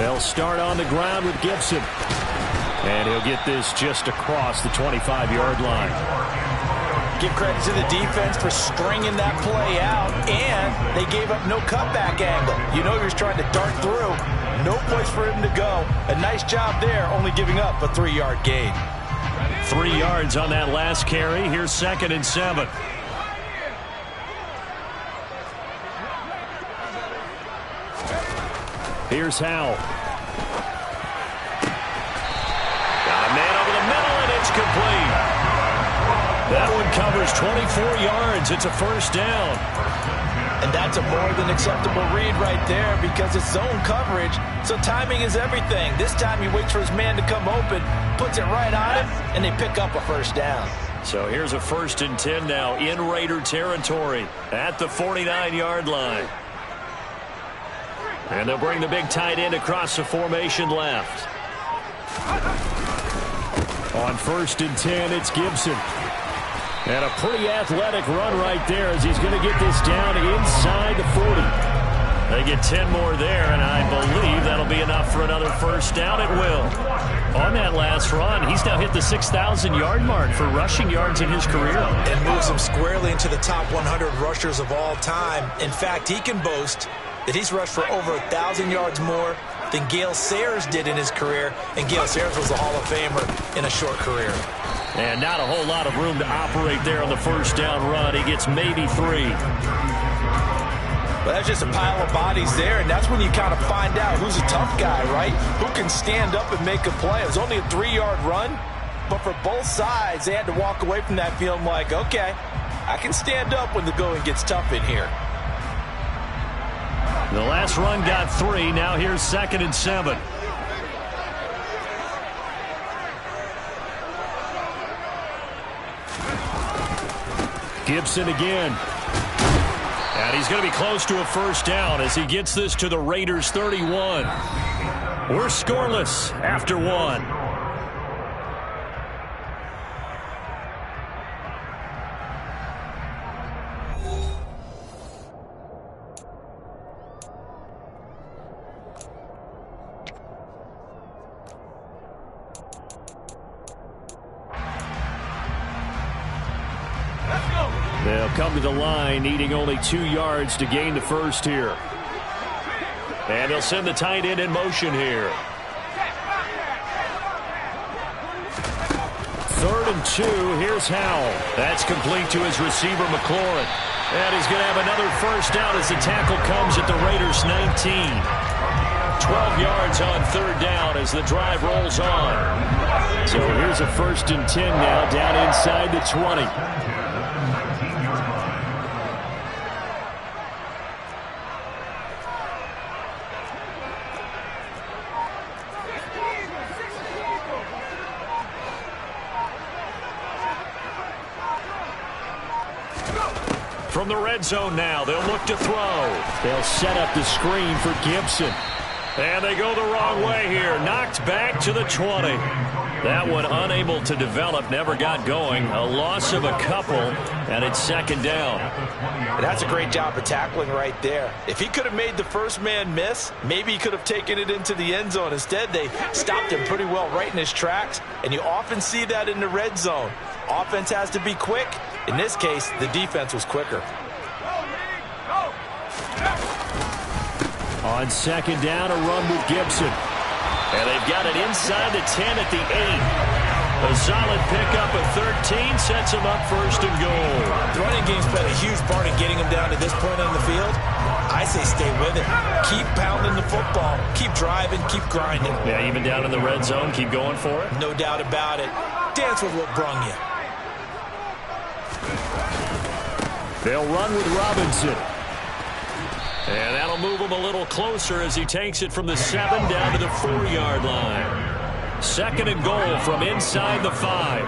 They'll start on the ground with Gibson. And he'll get this just across the 25-yard line. Give credit to the defense for stringing that play out, and they gave up no cutback angle. You know you're trying to dart through. No place for him to go. A nice job there, only giving up a 3-yard gain. 3 yards on that last carry. Here's 2nd and 7. Here's Howell. Got a man over the middle, and it's complete. That one covers 24 yards. It's a first down. And that's a more than acceptable read right there because it's zone coverage, so timing is everything. This time he waits for his man to come open, puts it right on him, and they pick up a first down. So here's a 1st and 10 now in Raider territory at the 49-yard line. And they'll bring the big tight end across the formation left. On 1st and 10, it's Gibson. And a pretty athletic run right there as he's going to get this down inside the 40. They get 10 more there, and I believe that'll be enough for another first down. It will. On that last run, he's now hit the 6,000-yard mark for rushing yards in his career. And moves him squarely into the top 100 rushers of all time. In fact, he can boast that he's rushed for over 1,000 yards more than Gale Sayers did in his career. And Gale Sayers was a Hall of Famer in a short career. And not a whole lot of room to operate there on the first down run. He gets maybe 3. But that's just a pile of bodies there, and that's when you kind of find out who's a tough guy, right? Who can stand up and make a play. It was only a 3-yard run, but for both sides, they had to walk away from that feeling like, okay, I can stand up when the going gets tough in here. The last run got 3. Now here's 2nd and 7. Gibson again. And he's going to be close to a first down as he gets this to the Raiders 31. We're scoreless after 1. They'll come to the line, needing only 2 yards to gain the first here. And they'll send the tight end in motion here. 3rd and 2. Here's Howell. That's complete to his receiver, McLaurin. And he's going to have another first down as the tackle comes at the Raiders' 19. 12 yards on 3rd down as the drive rolls on. So here's a 1st and 10 now down inside the 20. From the red zone now, they'll look to throw. They'll set up the screen for Gibson. And they go the wrong way here. Knocked back to the 20. That one unable to develop, never got going. A loss of a couple, and it's 2nd down. And that's a great job of tackling right there. If he could have made the first man miss, maybe he could have taken it into the end zone. Instead, they stopped him pretty well right in his tracks, and you often see that in the red zone. Offense has to be quick. In this case, the defense was quicker. On 2nd down, a run with Gibson. And they've got it inside the 10 at the 8. A solid pickup of 13 sets him up 1st and goal. The running game's played a huge part in getting him down to this point on the field. I say stay with it. Keep pounding the football. Keep driving. Keep grinding. Yeah, even down in the red zone, keep going for it. No doubt about it. Dance with what brung you. They'll run with Robinson. And that'll move him a little closer as he takes it from the 7 down to the 4-yard line. 2nd and goal from inside the 5.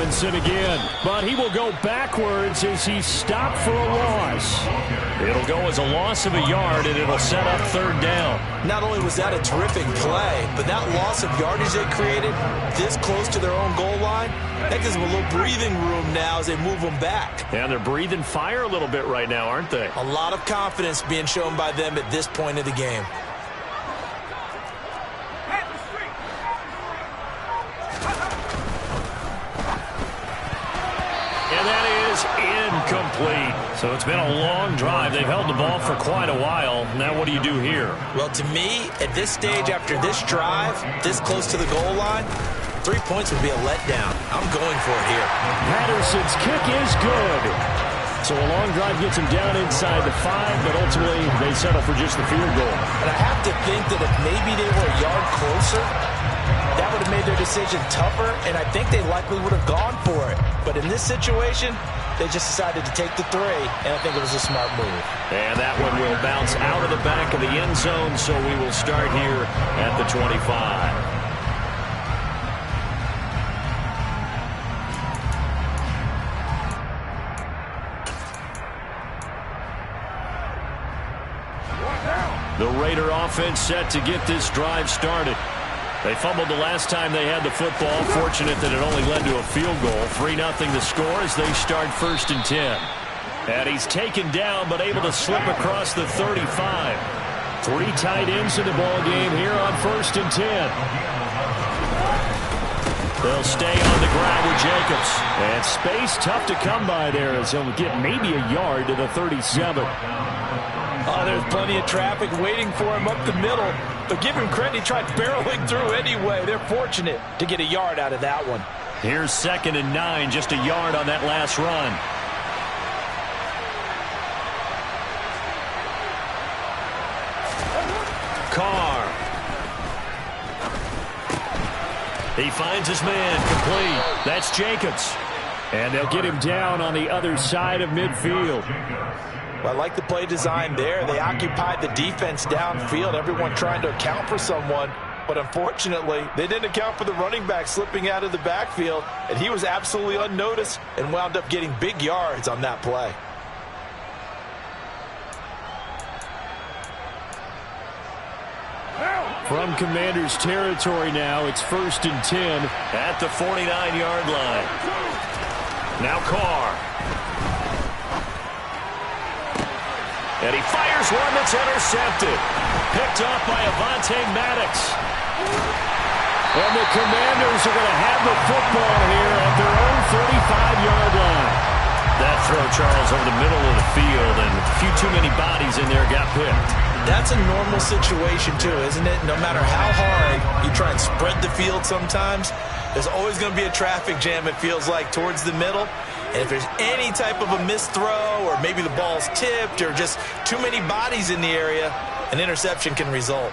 Robinson again, but he will go backwards as he's stopped for a loss. It'll go as a loss of a yard, and it'll set up third down. Not only was that a terrific play, but that loss of yardage they created this close to their own goal line, that gives them a little breathing room now as they move them back. And they're breathing fire a little bit right now, aren't they? A lot of confidence being shown by them at this point of the game. And that is incomplete. So it's been a long drive. They've held the ball for quite a while. Now what do you do here? Well, to me, at this stage after this drive, this close to the goal line, 3 points would be a letdown. I'm going for it here. Patterson's kick is good. So a long drive gets him down inside the 5, but ultimately they settle for just the field goal. And I have to think that if maybe they were a yard closer, that would have made their decision tougher, and I think they likely would have gone for it. But in this situation, they just decided to take the 3, and I think it was a smart move. And that one will bounce out of the back of the end zone, so we will start here at the 25. The Raider offense set to get this drive started. They fumbled the last time they had the football. Fortunate that it only led to a field goal. 3-0 the score as they start 1st and 10. And he's taken down but able to slip across the 35. 3 tight ends in the ball game here on 1st and 10. They'll stay on the ground with Jacobs. And space tough to come by there as he'll get maybe a yard to the 37. Oh, there's plenty of traffic waiting for him up the middle. But give him credit, he tried barreling through anyway. They're fortunate to get a yard out of that one. Here's 2nd and 9, just a yard on that last run. Carr. He finds his man, complete. That's Jacobs. And they'll get him down on the other side of midfield. Well, I like the play design there. They occupied the defense downfield, everyone trying to account for someone. But unfortunately, they didn't account for the running back slipping out of the backfield, and he was absolutely unnoticed and wound up getting big yards on that play. From Commander's territory now, it's 1st and 10 at the 49-yard line. Now Carr. And he fires one that's intercepted. Picked off by Avonte Maddox. And the Commanders are going to have the football here at their own 35-yard line. That throw, Charles, over the middle of the field, and a few too many bodies in there got picked. That's a normal situation, too, isn't it? No matter how hard you try and spread the field sometimes, there's always going to be a traffic jam, it feels like, towards the middle. And if there's any type of a missed throw or maybe the ball's tipped or just too many bodies in the area, an interception can result.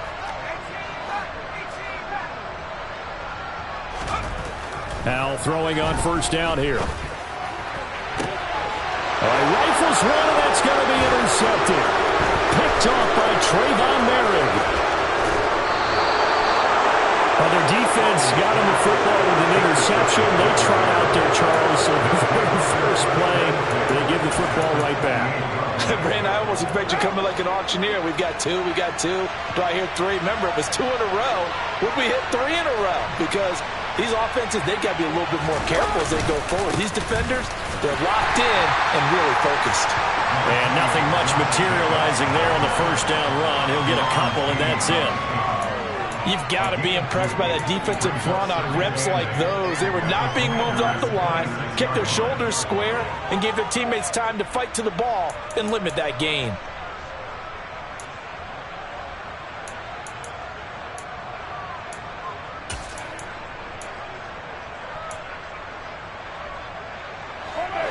Now throwing on 1st down here. Rifles one, and that's going to be intercepted. Picked off by Trayvon Merrick. Their defense got him the football with an interception. They try out there, Charles. So the very first play, they give the football right back. Brandon, I almost expect you coming like an auctioneer. We've got 2, we got 2. Do I hear 3? Remember, it was 2 in a row. Would we hit 3 in a row? Because these offenses, they've got to be a little bit more careful as they go forward. These defenders, they're locked in and really focused. And nothing much materializing there on the 1st down run. He'll get a couple, and that's it. You've got to be impressed by that defensive front on reps like those. They were not being moved off the line, kept their shoulders square, and gave their teammates time to fight to the ball and limit that gain.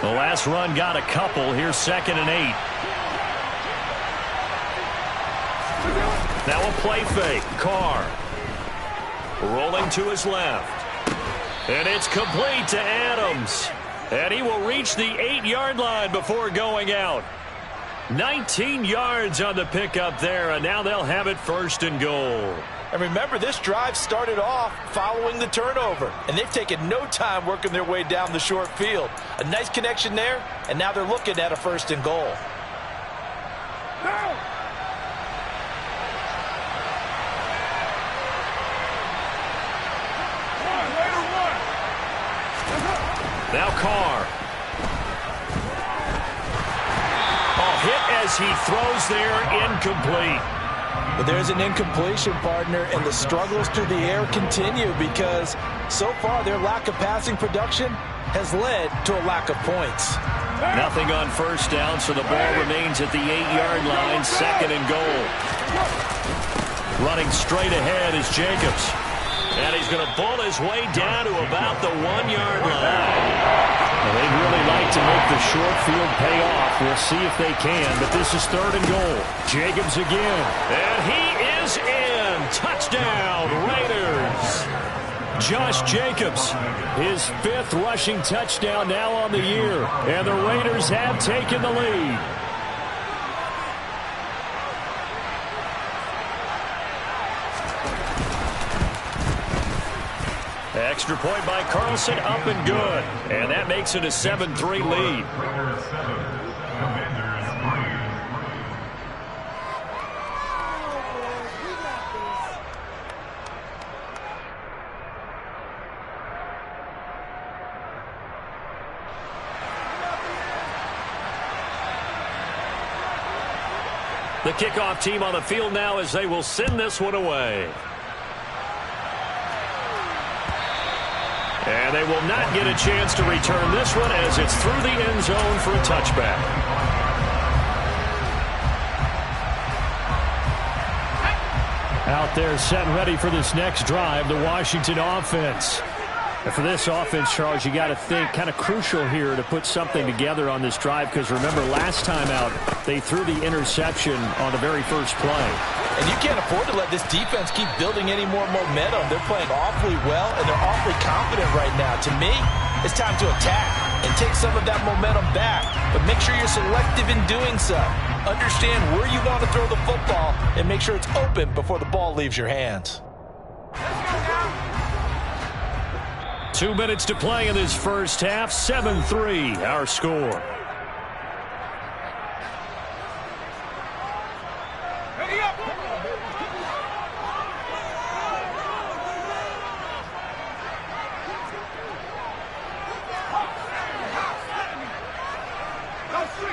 The last run got a couple. Here's 2nd and 8. Now a play fake. Carr rolling to his left. And it's complete to Adams. And he will reach the 8-yard line before going out. 19 yards on the pickup there, and now they'll have it 1st and goal. And remember, this drive started off following the turnover, and they've taken no time working their way down the short field. A nice connection there, and now they're looking at a 1st and goal. Now Carr. Hit as he throws there, incomplete. But there's an incompletion, partner, and the struggles through the air continue because so far their lack of passing production has led to a lack of points. Nothing on 1st down, so the ball remains at the 8-yard line, 2nd and goal. Running straight ahead is Jacobs. And he's going to bull his way down to about the 1-yard line. Well, they'd really like to make the short field pay off. We'll see if they can, but this is 3rd and goal. Jacobs again. And he is in. Touchdown, Raiders. Josh Jacobs, his 5th rushing touchdown now on the year. And the Raiders have taken the lead. Extra point by Carlson, up and good. And that makes it a 7-3 lead. The kickoff team on the field now as they will send this one away. And they will not get a chance to return this one as it's through the end zone for a touchback. Out there set and ready for this next drive, the Washington offense. And for this offense, Charles, you got to think kind of crucial here to put something together on this drive because remember last time out they threw the interception on the very first play. And you can't afford to let this defense keep building any more momentum. They're playing awfully well, and they're awfully confident right now. To me, it's time to attack and take some of that momentum back. But make sure you're selective in doing so. Understand where you want to throw the football and make sure it's open before the ball leaves your hands. 2 minutes to play in this first half. 7-3, our score.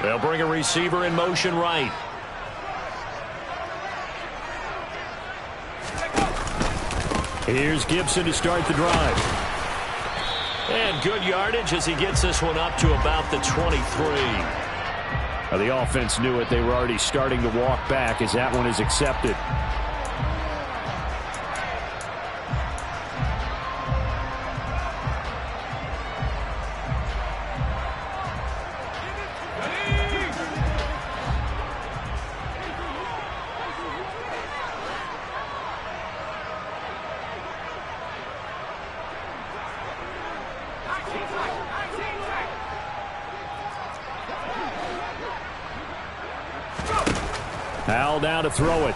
They'll bring a receiver in motion right. Here's Gibson to start the drive. And good yardage as he gets this one up to about the 23. Now, the offense knew it. They were already starting to walk back as that one is accepted. Howell down to throw it.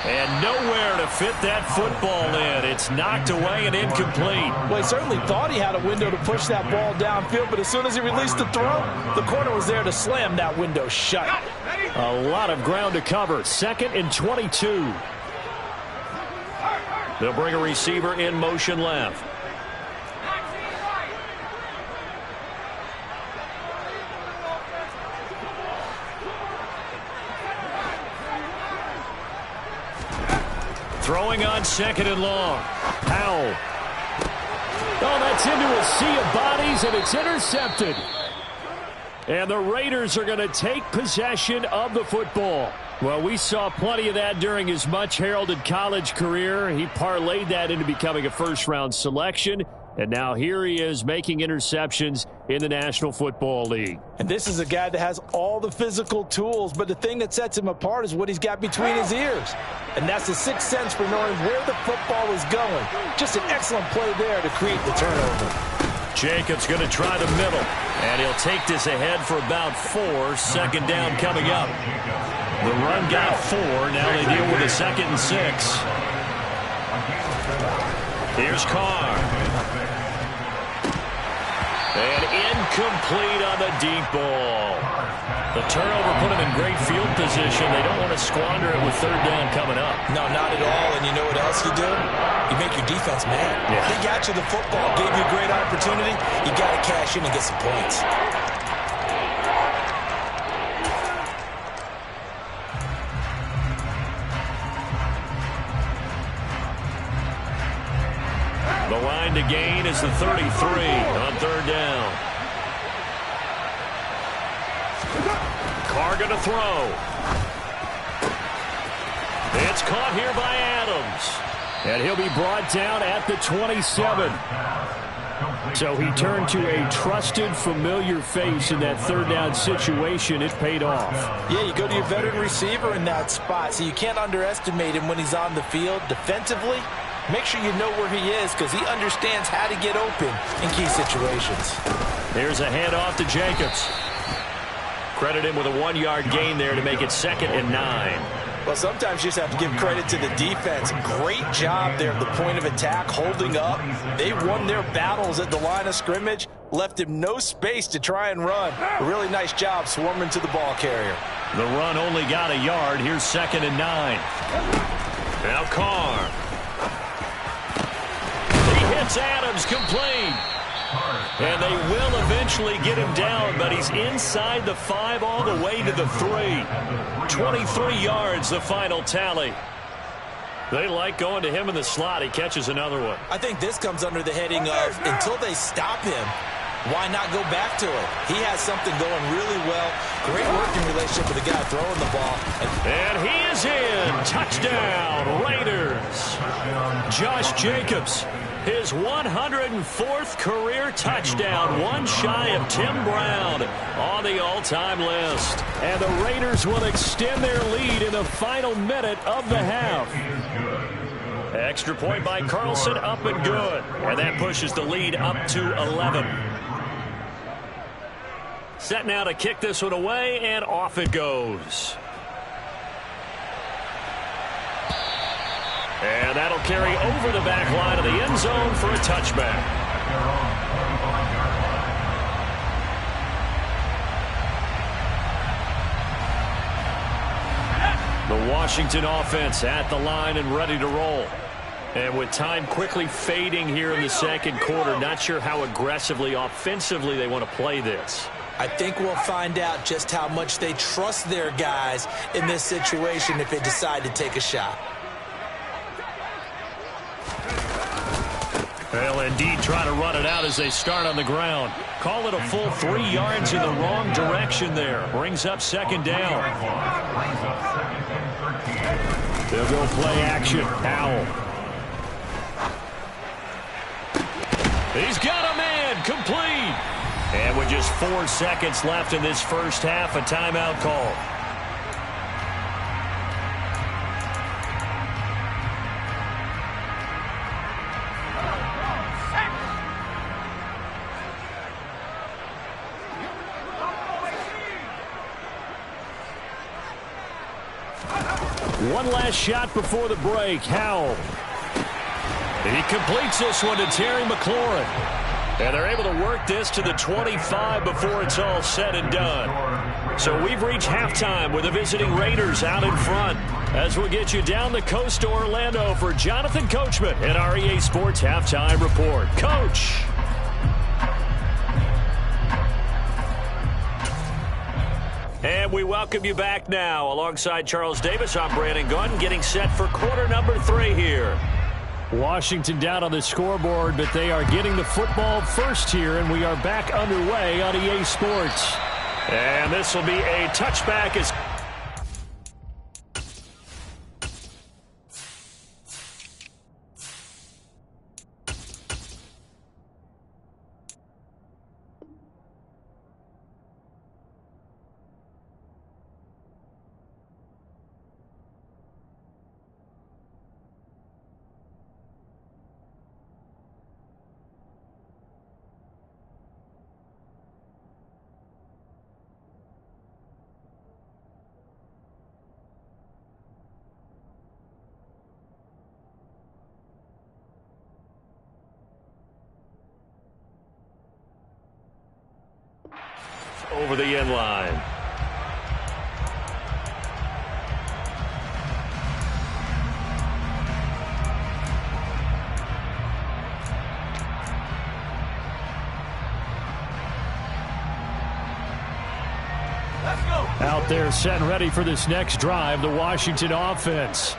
And nowhere to fit that football in. It's knocked away and incomplete. Well, he certainly thought he had a window to push that ball downfield, but as soon as he released the throw, the corner was there to slam that window shut. A lot of ground to cover. 2nd and 22. They'll bring a receiver in motion left. Throwing on 2nd and long. Howell. Oh, that's into a sea of bodies, and it's intercepted. And the Raiders are going to take possession of the football. Well, we saw plenty of that during his much-heralded college career. He parlayed that into becoming a first-round selection. And now here he is making interceptions in the National Football League. And this is a guy that has all the physical tools, but the thing that sets him apart is what he's got between his ears. And that's the sixth sense for knowing where the football is going. Just an excellent play there to create the turnover. Jacobs going to try the middle, and he'll take this ahead for about 4. 2nd down coming up. The run got 4. Now they deal with a 2nd and 6. Here's Carr. And incomplete on the deep ball. The turnover put them in great field position. They don't want to squander it with 3rd down coming up. No, not at all. And you know what else you do? You make your defense mad. Yeah. They got you the football, gave you a great opportunity. You got to cash in and get some points. The line to gain is the 33 on 3rd down. Carr going to throw. It's caught here by Adams. And he'll be brought down at the 27. So he turned to a trusted, familiar face in that 3rd down situation. It paid off. Yeah, you go to your veteran receiver in that spot, so you can't underestimate him when he's on the field. Defensively, make sure you know where he is because he understands how to get open in key situations. There's a handoff to Jacobs. Credit him with a 1-yard gain there to make it 2nd and 9. Well, sometimes you just have to give credit to the defense. Great job there at the point of attack, holding up. They won their battles at the line of scrimmage, left him no space to try and run. A really nice job swarming to the ball carrier. The run only got a yard. Here's 2nd and 9. Now Carr. He hits Adams complete. And they will eventually get him down, but he's inside the 5 all the way to the 3. 23 yards, the final tally. They like going to him in the slot. He catches another one. I think this comes under the heading of until they stop him, why not go back to it? He has something going really well. Great working relationship with the guy throwing the ball. And he is in. Touchdown, Raiders. Josh Jacobs, his 104th career touchdown, one shy of Tim Brown on the all-time list. And the Raiders will extend their lead in the final minute of the half. Extra point by Carlson, up and good. And that pushes the lead up to 11. Set now to kick this one away, and off it goes. And that'll carry over the back line of the end zone for a touchback. The Washington offense at the line and ready to roll. And with time quickly fading here in the second quarter, not sure how aggressively, offensively they want to play this. I think we'll find out just how much they trust their guys in this situation if they decide to take a shot. They'll indeed try to run it out as they start on the ground. Call it a full 3 yards in the wrong direction there. Brings up second down. They'll go play action. Howell. He's got a man complete. And with just 4 seconds left in this first half, a timeout call. One last shot before the break. Howell. He completes this one to Terry McLaurin. And they're able to work this to the 25 before it's all said and done. So we've reached halftime with the visiting Raiders out in front. As we'll get you down the coast to Orlando for Jonathan Coachman at our EA Sports Halftime Report. Coach. And we welcome you back now. Alongside Charles Davis, I'm Brandon Gunn, getting set for quarter number 3 here. Washington down on the scoreboard, but they are getting the football first here, and we are back underway on EA Sports. And this will be a touchback as over the end line. Out there set and ready for this next drive, the Washington offense.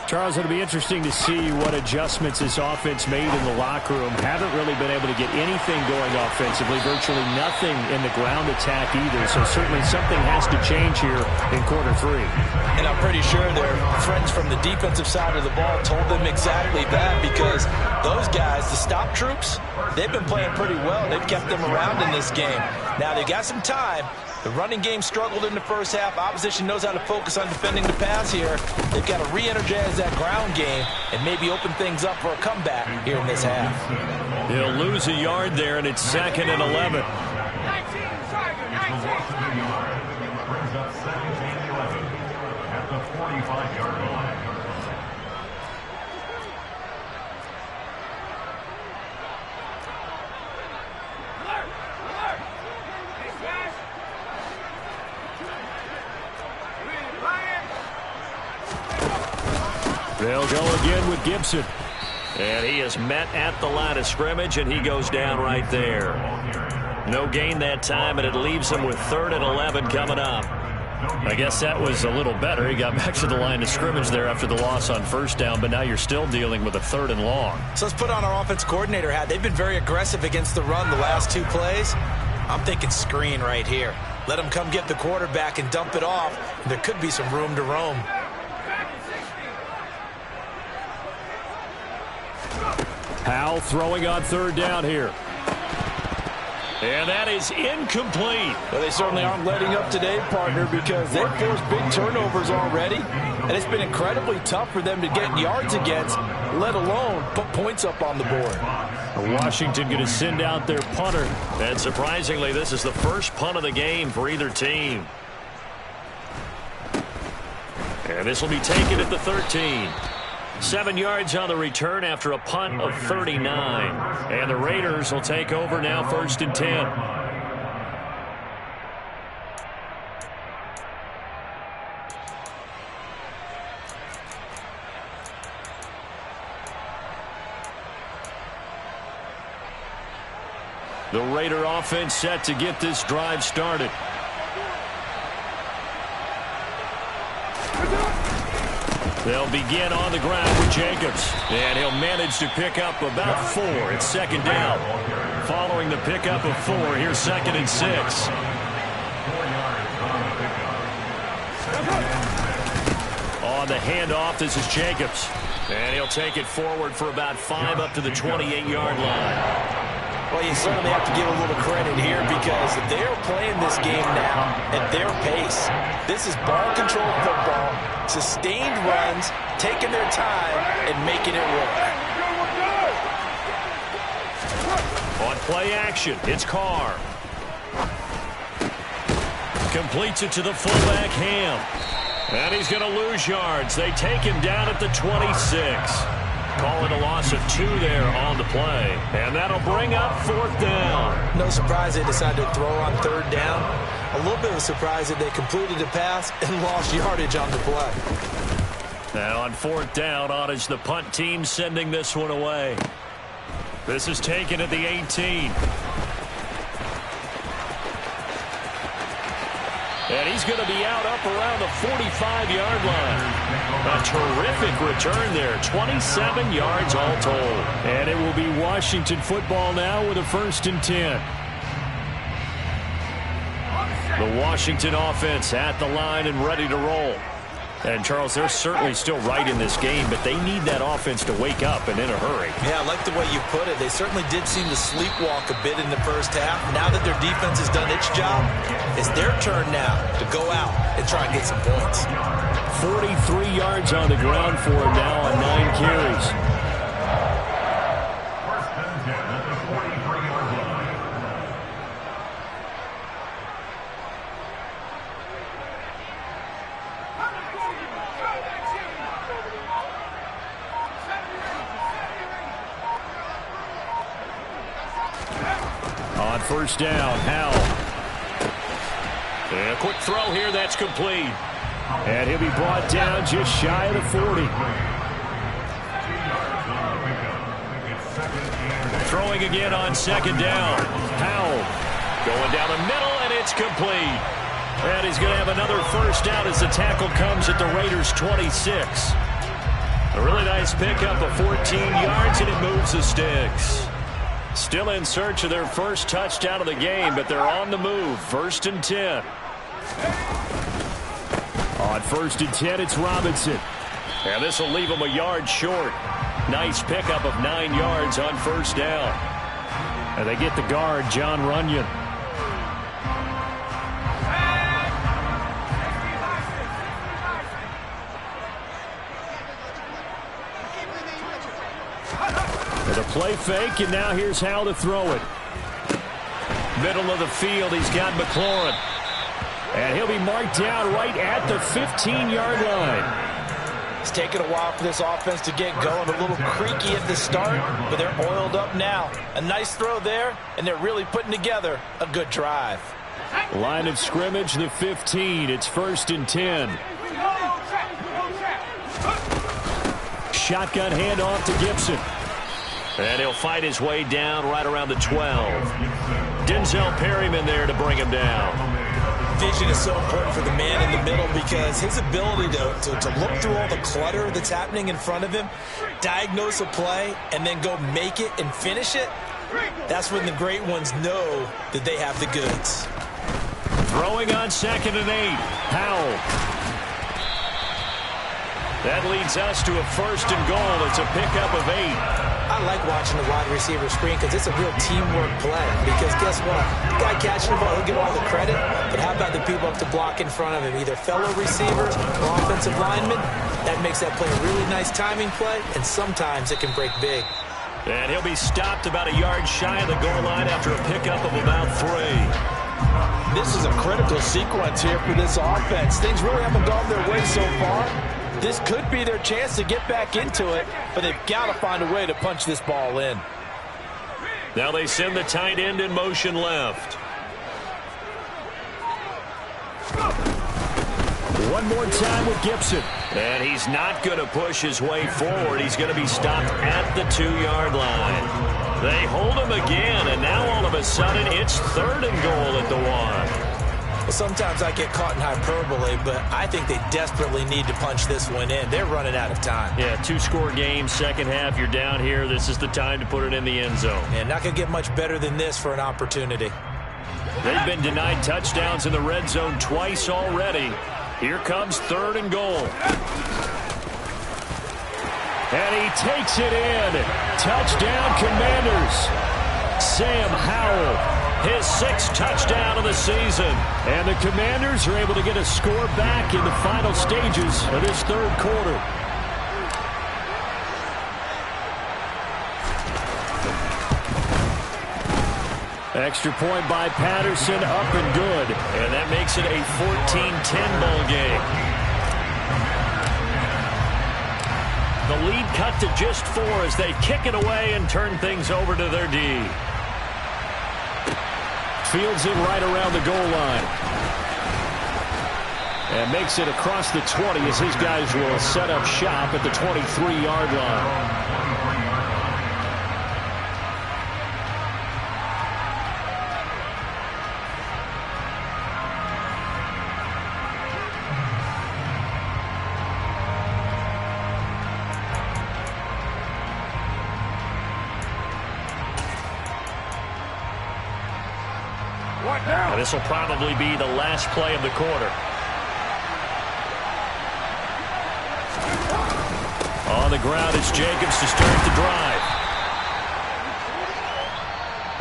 Charles, it'll be interesting to see what adjustments this offense made in the locker room. Haven't really been able to get anything going offensively, virtually nothing in the ground attack either. So certainly something has to change here in quarter three. And I'm pretty sure their friends from the defensive side of the ball told them exactly that, because those guys, the stop troops, they've been playing pretty well. They've kept them around in this game. Now they've got some time. The running game struggled in the first half. Opposition knows how to focus on defending the pass here. They've got to re-energize that ground game and maybe open things up for a comeback here in this half. He'll lose a yard there, and it's 2nd and 11. Brings up 2nd and 11 at the 45-yard line. They'll go again with Gibson. And he is met at the line of scrimmage, and he goes down right there. No gain that time, and it leaves him with 3rd and 11 coming up. I guess that was a little better. He got back to the line of scrimmage there after the loss on 1st down, but now you're still dealing with a 3rd and long. So let's put on our offense coordinator hat. They've been very aggressive against the run the last 2 plays. I'm thinking screen right here. Let them come get the quarterback and dump it off. There could be some room to roam. Howell throwing on 3rd down here. And that is incomplete. Well, they certainly aren't letting up today, partner, because they've forced big turnovers already. And it's been incredibly tough for them to get yards against, let alone put points up on the board. Washington going to send out their punter. And surprisingly, this is the first punt of the game for either team. And this will be taken at the 13. 7 yards on the return after a punt of 39. And the Raiders will take over now, 1st and 10. The Raider offense set to get this drive started. They'll begin on the ground with Jacobs. And he'll manage to pick up about 4. It's 2nd down. Following the pickup of 4, here's 2nd and 6. On the handoff, this is Jacobs. And he'll take it forward for about 5 up to the 28-yard line. Well, you certainly have to give a little credit here, because they're playing this game now at their pace. This is ball control football, sustained runs, taking their time and making it work. On play action, it's Carr. Completes it to the fullback, Ham. And he's going to lose yards. They take him down at the 26. Call it a loss of 2 there on the play. And that'll bring up 4th down. No surprise they decided to throw on 3rd down. A little bit of a surprise that they completed the pass and lost yardage on the play. Now on 4th down, on is the punt team sending this one away. This is taken at the 18. And he's going to be out up around the 45-yard line. A terrific return there. 27 yards all told. And it will be Washington football now with a 1st and 10. The Washington offense at the line and ready to roll. And, Charles, they're certainly still right in this game, but they need that offense to wake up and in a hurry. Yeah, I like the way you put it. They certainly did seem to sleepwalk a bit in the first half. Now that their defense has done its job, it's their turn now to go out and try and get some points. 43 yards on the ground for him now on 9 carries. On 1st down, Howell. And a quick throw here that's complete. And he'll be brought down just shy of the 40. Throwing again on second down. Powell going down the middle, and it's complete. And he's going to have another first down as the tackle comes at the Raiders' 26. A really nice pickup of 14 yards, and it moves the sticks. Still in search of their first touchdown of the game, but they're on the move. 1st and 10. On 1st and 10, it's Robinson. And this will leave him a yard short. Nice pickup of 9 yards on first down. And they get the guard, John Runyon. With a play fake, and now here's how to throw it. Middle of the field, he's got McLaurin. And he'll be marked down right at the 15-yard line. It's taken a while for this offense to get going. A little creaky at the start, but they're oiled up now. A nice throw there, and they're really putting together a good drive. Line of scrimmage, the 15. It's 1st and 10. Shotgun handoff to Gibson. And he'll fight his way down right around the 12. Denzel Perryman there to bring him down. Vision is so important for the man in the middle because his ability to look through all the clutter that's happening in front of him, diagnose a play, and then go make it and finish it, that's when the great ones know that they have the goods. Throwing on 2nd and 8. Powell. That leads us to a 1st and goal. It's a pickup of 8. I like watching the wide receiver screen because it's a real teamwork play. Because guess what? The guy catching the ball, he'll get all the credit. But how about the people up to block in front of him? Either fellow receivers or offensive linemen. That makes that play a really nice timing play, and sometimes it can break big. And he'll be stopped about a yard shy of the goal line after a pickup of about 3. This is a critical sequence here for this offense. Things really haven't gone their way so far. This could be their chance to get back into it, but they've got to find a way to punch this ball in. Now they send the tight end in motion left. One more time with Gibson. And he's not going to push his way forward. He's going to be stopped at the 2-yard line. They hold him again, and now all of a sudden it's 3rd and goal at the 1. Well, sometimes I get caught in hyperbole, but I think they desperately need to punch this one in. They're running out of time. Yeah, 2-score game, second half, you're down here. This is the time to put it in the end zone. And not going to get much better than this for an opportunity. They've been denied touchdowns in the red zone twice already. Here comes 3rd and goal. And he takes it in. Touchdown, Commanders. Sam Howell. His 6th touchdown of the season. And the Commanders are able to get a score back in the final stages of this 3rd quarter. Extra point by Patterson, up and good. And that makes it a 14-10 ball game. The lead cut to just 4 as they kick it away and turn things over to their D. Fields it right around the goal line. And makes it across the 20 as his guys will set up shop at the 23-yard line. And this will probably be the last play of the quarter. On the ground, it's Jacobs to start the drive.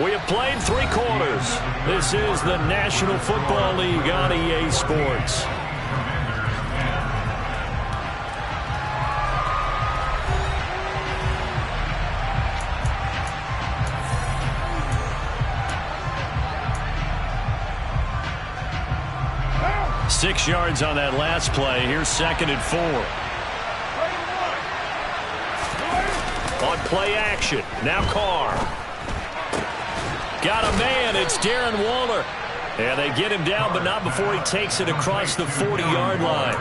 We have played 3 quarters. This is the National Football League on EA Sports. Six yards on that last play. Here's 2nd and 4. On play action. Now Carr. Got a man. It's Darren Waller. And they get him down, but not before he takes it across the 40-yard line.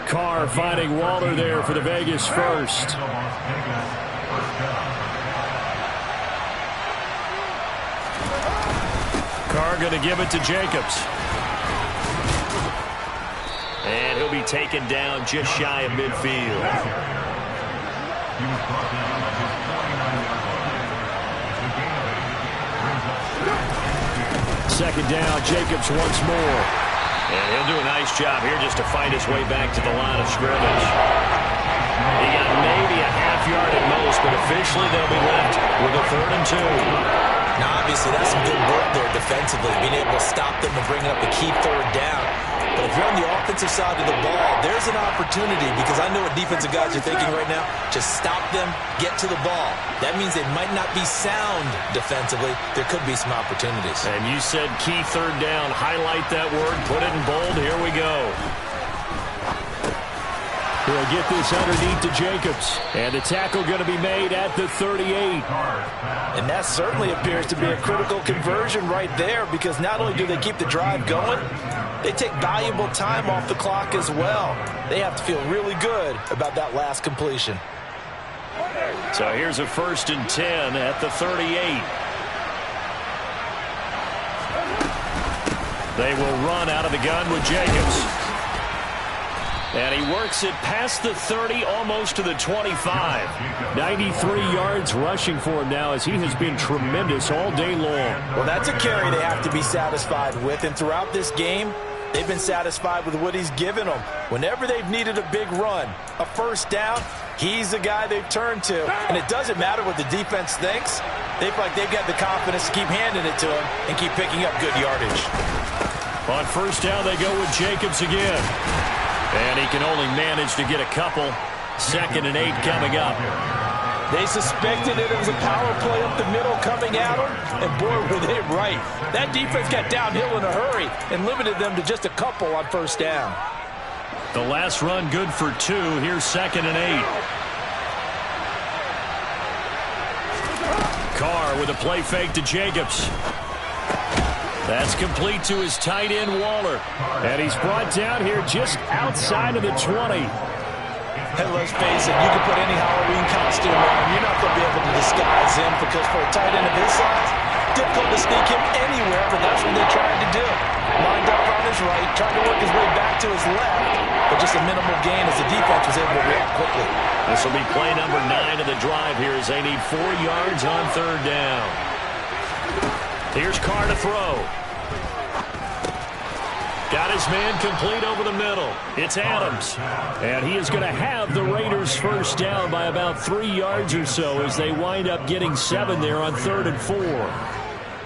Carr finding Waller there for the Vegas first. Carr going to give it to Jacobs. And he'll be taken down just shy of midfield. Second down, Jacobs once more. And he'll do a nice job here just to fight his way back to the line of scrimmage. He got maybe a half yard at most, but officially they'll be left with a 3rd and 2. Now, obviously, that's some good work there defensively, being able to stop them and bring up a key 3rd down. But if you're on the offensive side of the ball, there's an opportunity, because I know what defensive guys are thinking right now. Just stop them, get to the ball. That means they might not be sound defensively. There could be some opportunities. And you said key 3rd down. Highlight that word, put it in bold. Here we go. He'll get this underneath to Jacobs. And the tackle going to be made at the 38. And that certainly appears to be a critical conversion right there, because not only do they keep the drive going, they take valuable time off the clock as well. They have to feel really good about that last completion. So here's a 1st and 10 at the 38. They will run out of the gun with Jacobs. And he works it past the 30, almost to the 25. 93 yards rushing for him now, as he has been tremendous all day long. Well, that's a carry they have to be satisfied with. And throughout this game, they've been satisfied with what he's given them. Whenever they've needed a big run, a 1st down, he's the guy they've turned to. And it doesn't matter what the defense thinks. They feel like they've got the confidence to keep handing it to him and keep picking up good yardage. On 1st down, they go with Jacobs again. And he can only manage to get a couple. 2nd and 8 coming up. They suspected it was a power play up the middle coming at them, and boy, were they right. That defense got downhill in a hurry and limited them to just a couple on 1st down. The last run good for 2. Here's 2nd and 8. Carr with a play fake to Jacobs. That's complete to his tight end, Waller. And he's brought down here just outside of the 20. And let's face it, you can put any Halloween costume on. You're not going to be able to disguise him, because for a tight end of his size, difficult to sneak him anywhere, but that's what they tried to do. Lined up on his right, trying to work his way back to his left, but just a minimal gain as the defense was able to react quickly. This will be play number 9 of the drive here, as they need 4 yards on 3rd down. Here's Carr to throw. Got his man complete over the middle. It's Adams. And he is going to have the Raiders 1st down by about 3 yards or so, as they wind up getting 7 there on 3rd and 4.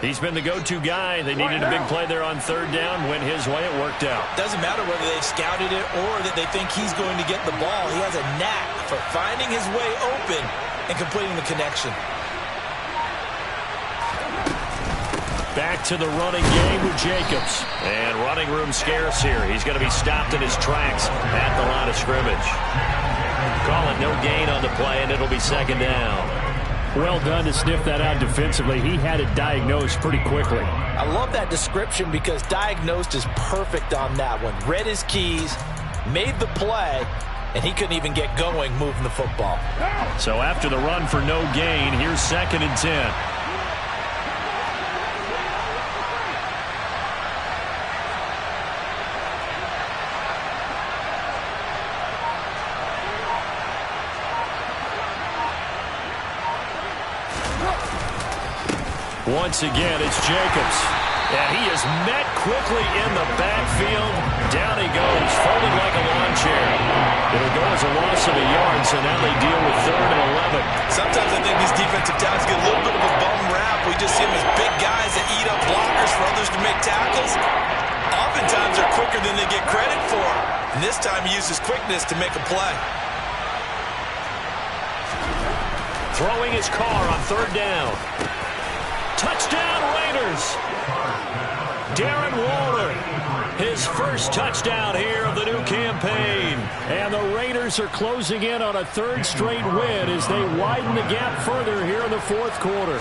He's been the go-to guy. They needed a big play there on 3rd down. Went his way. It worked out. Doesn't matter whether they've scouted it or that they think he's going to get the ball. He has a knack for finding his way open and completing the connection. Back to the running game with Jacobs. And running room scarce here. He's going to be stopped in his tracks at the line of scrimmage. Call it no gain on the play, and it'll be 2nd down. Well done to sniff that out defensively. He had it diagnosed pretty quickly. I love that description, because diagnosed is perfect on that one. Read his keys, made the play, and he couldn't even get going moving the football. So after the run for no gain, here's 2nd and 10. Once again, it's Jacobs. And he is met quickly in the backfield. Down he goes, folded like a lawn chair. It'll go as a loss of a yard, so now they deal with 3rd and 11. Sometimes I think these defensive tackles get a little bit of a bum rap. We just see them as big guys that eat up blockers for others to make tackles. Oftentimes they're quicker than they get credit for. And this time he uses quickness to make a play. Throwing his Carr on 3rd down. Touchdown, Raiders. Darren Waller, his first touchdown here of the new campaign. And the Raiders are closing in on a 3rd straight win as they widen the gap further here in the 4th quarter.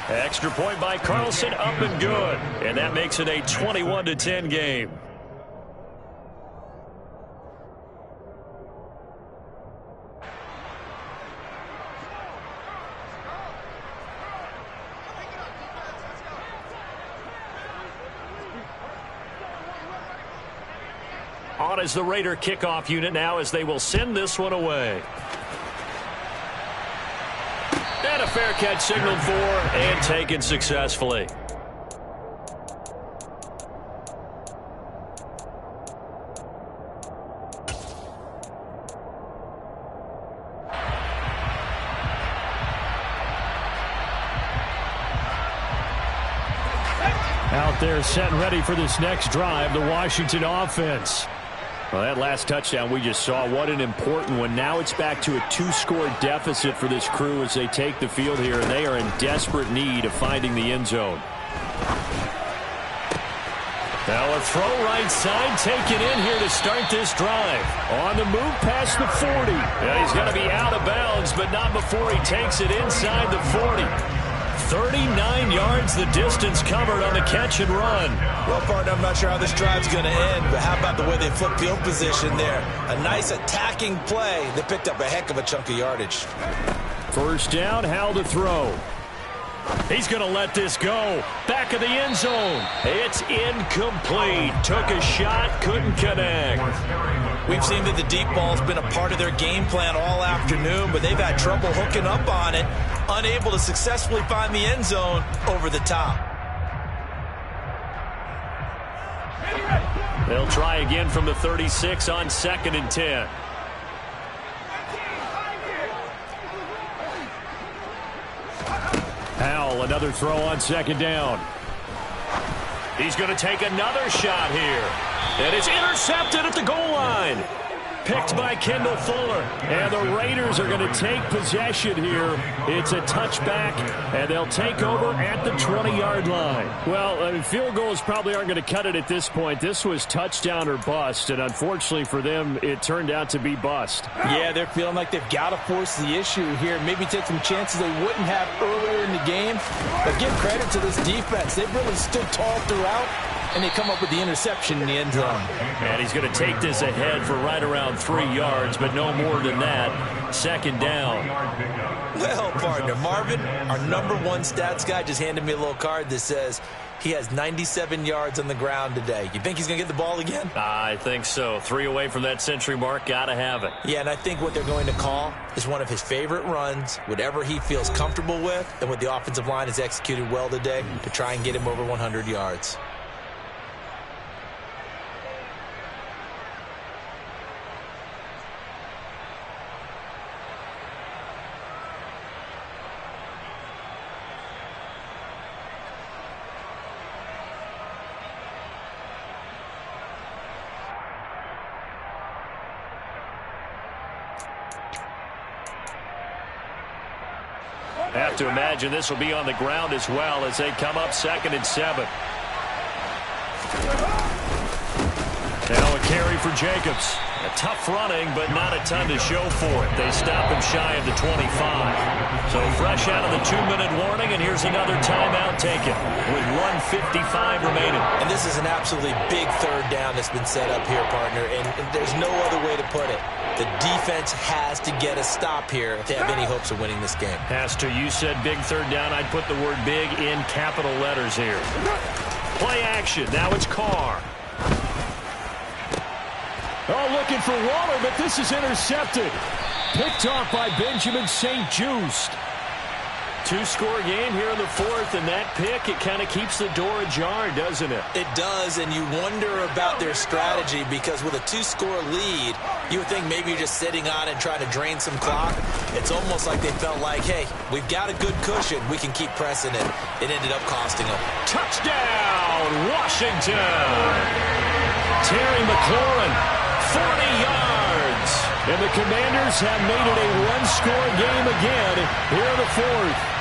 Extra point by Carlson, up and good. And that makes it a 21-10 game. On is the Raider kickoff unit now as they will send this one away. And a fair catch signaled for and taken successfully. Out there set and ready for this next drive, the Washington offense. Well, that last touchdown we just saw, what an important one. Now it's back to a 2-score deficit for this crew as they take the field here, and they are in desperate need of finding the end zone. Now a throw right side taken in here to start this drive. On the move past the 40. Yeah, he's going to be out of bounds, but not before he takes it inside the 40. 39 yards the distance covered on the catch and run. Well, partner, I'm not sure how this drive's going to end, but how about the way they flip field position there? A nice attacking play that picked up a heck of a chunk of yardage. First down, Howell to throw. He's going to let this go. Back of the end zone. It's incomplete. Took a shot, couldn't connect. We've seen that the deep ball's been a part of their game plan all afternoon, but they've had trouble hooking up on it, unable to successfully find the end zone over the top. They'll try again from the 36 on 2nd and 10. Howell, another throw on 2nd down. He's going to take another shot here. And it's intercepted at the goal line. Picked by Kendall Fuller. And the Raiders are going to take possession here. It's a touchback, and they'll take over at the 20-yard line. Well, field goals probably aren't going to cut it at this point. This was touchdown or bust, and unfortunately for them, it turned out to be bust. Yeah, they're feeling like they've got to force the issue here. Maybe take some chances they wouldn't have earlier in the game. But give credit to this defense. They've really stood tall throughout, and they come up with the interception in the end zone. And he's going to take this ahead for right around 3 yards, but no more than that. 2nd down. Well, partner, Marvin, our #1 stats guy, just handed me a little card that says he has 97 yards on the ground today. You think he's going to get the ball again? I think so. 3 away from that century mark. Got to have it. Yeah, and I think what they're going to call is one of his favorite runs, whatever he feels comfortable with, and what the offensive line has executed well today to try and get him over 100 yards. Have to imagine this will be on the ground as well as they come up 2nd and 7. Now a carry for Jacobs. A tough running, but not a ton to show for it. They stop him shy of the 25. So fresh out of the 2-minute warning, and here's another timeout taken with 1:55 remaining. And this is an absolutely big 3rd down that's been set up here, partner, and there's no other way to put it. The defense has to get a stop here to have any hopes of winning this game. Has to. You said big 3rd down. I'd put the word big in capital letters here. Play action. Now it's Carr. Oh, looking for Waller, but this is intercepted. Picked off by Benjamin St-Juste. 2-score game here in the 4th, and that pick, it kind of keeps the door ajar, doesn't it? It does, and you wonder about their strategy because with a 2-score lead, you would think maybe you're just sitting on it and trying to drain some clock. It's almost like they felt like, hey, we've got a good cushion. We can keep pressing it. It ended up costing them. Touchdown, Washington! Terry McLaurin, 40 yards. And the Commanders have made it a 1-score game again here in the 4th.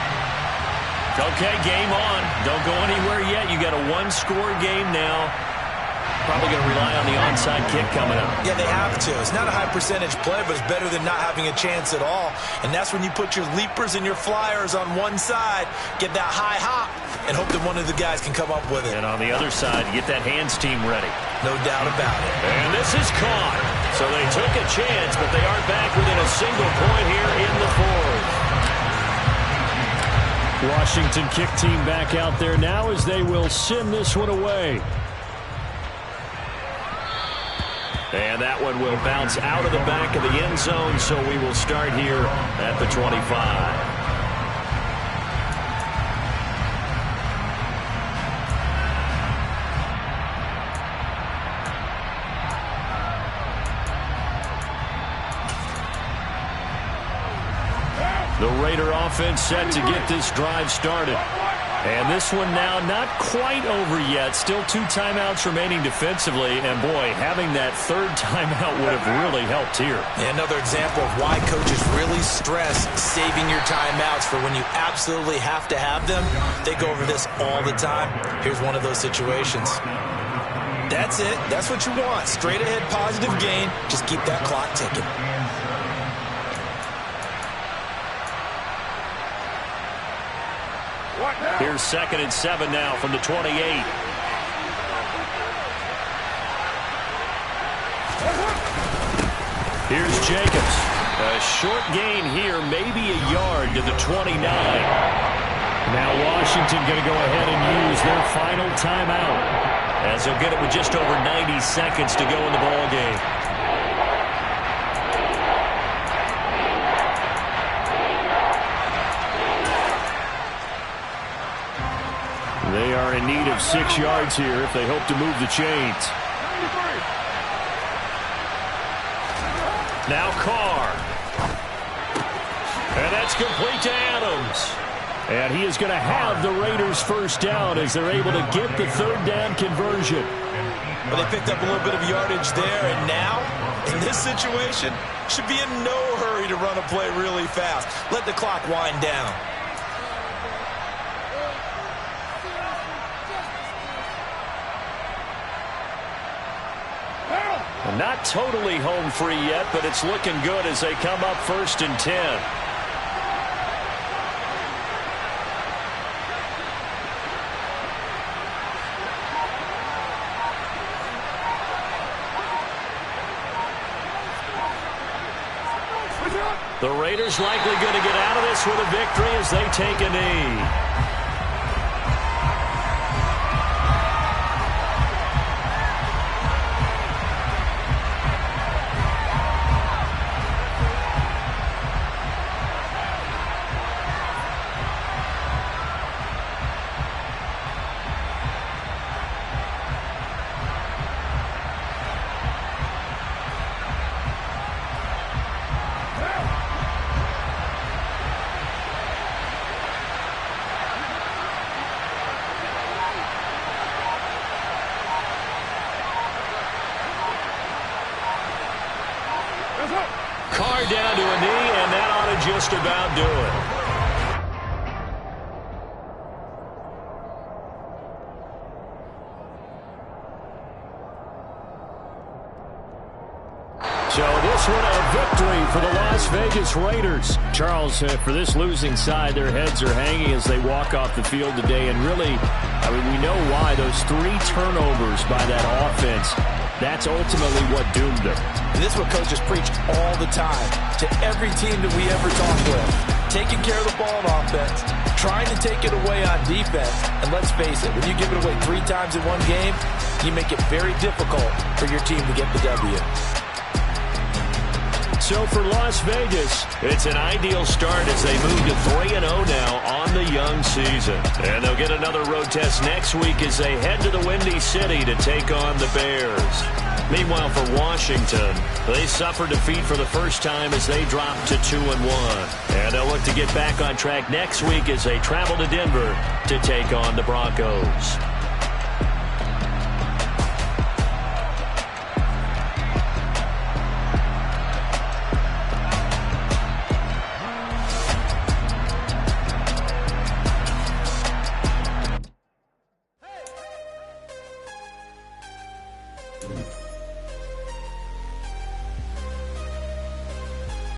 Okay, game on. Don't go anywhere yet. You got a 1-score game now. Probably going to rely on the onside kick coming up. Yeah, they have to. It's not a high percentage play, but it's better than not having a chance at all. And that's when you put your leapers and your flyers on one side, get that high hop, and hope that one of the guys can come up with it. And on the other side, get that hands team ready. No doubt about it. And this is caught. So they took a chance, but they are back within a single point here in the fourth. Washington kick team back out there now as they will send this one away. And that one will bounce out of the back of the end zone, so we will start here at the 25. The Raider offense set to get this drive started. And this one now not quite over yet. Still 2 timeouts remaining defensively. And, boy, having that third timeout would have really helped here. Yeah, another example of why coaches really stress saving your timeouts for when you absolutely have to have them. They go over this all the time. Here's one of those situations. That's it. That's what you want. Straight ahead positive gain. Just keep that clock ticking. Here's 2nd and 7 now from the 28. Here's Jacobs. A short gain here, maybe a yard to the 29. Now Washington going to go ahead and use their final timeout, as they'll get it with just over 90 seconds to go in the ball game. They are in need of 6 yards here if they hope to move the chains. Now Carr. And that's complete to Adams. And he is going to have the Raiders first down as they're able to get the third down conversion. Well, they picked up a little bit of yardage there, and now, in this situation, should be in no hurry to run a play really fast. Let the clock wind down. Not totally home free yet, but it's looking good as they come up 1st and 10. The Raiders likely going to get out of this with a victory as they take a knee. Carr down to a knee, and that ought to just about do it. So this one a victory for the Las Vegas Raiders. Charles, for this losing side, their heads are hanging as they walk off the field today. And really, I mean, we know why. Those 3 turnovers by that offense, that's ultimately what doomed them. And this is what coaches preach all the time to every team that we ever talk with. Taking care of the ball on offense, trying to take it away on defense. And let's face it, when you give it away 3 times in one game, you make it very difficult for your team to get the W. So for Las Vegas, it's an ideal start as they move to 3-0 now on the young season. And they'll get another road test next week as they head to the Windy City to take on the Bears. Meanwhile, for Washington, they suffered defeat for the first time as they dropped to 2-1. And they'll look to get back on track next week as they travel to Denver to take on the Broncos.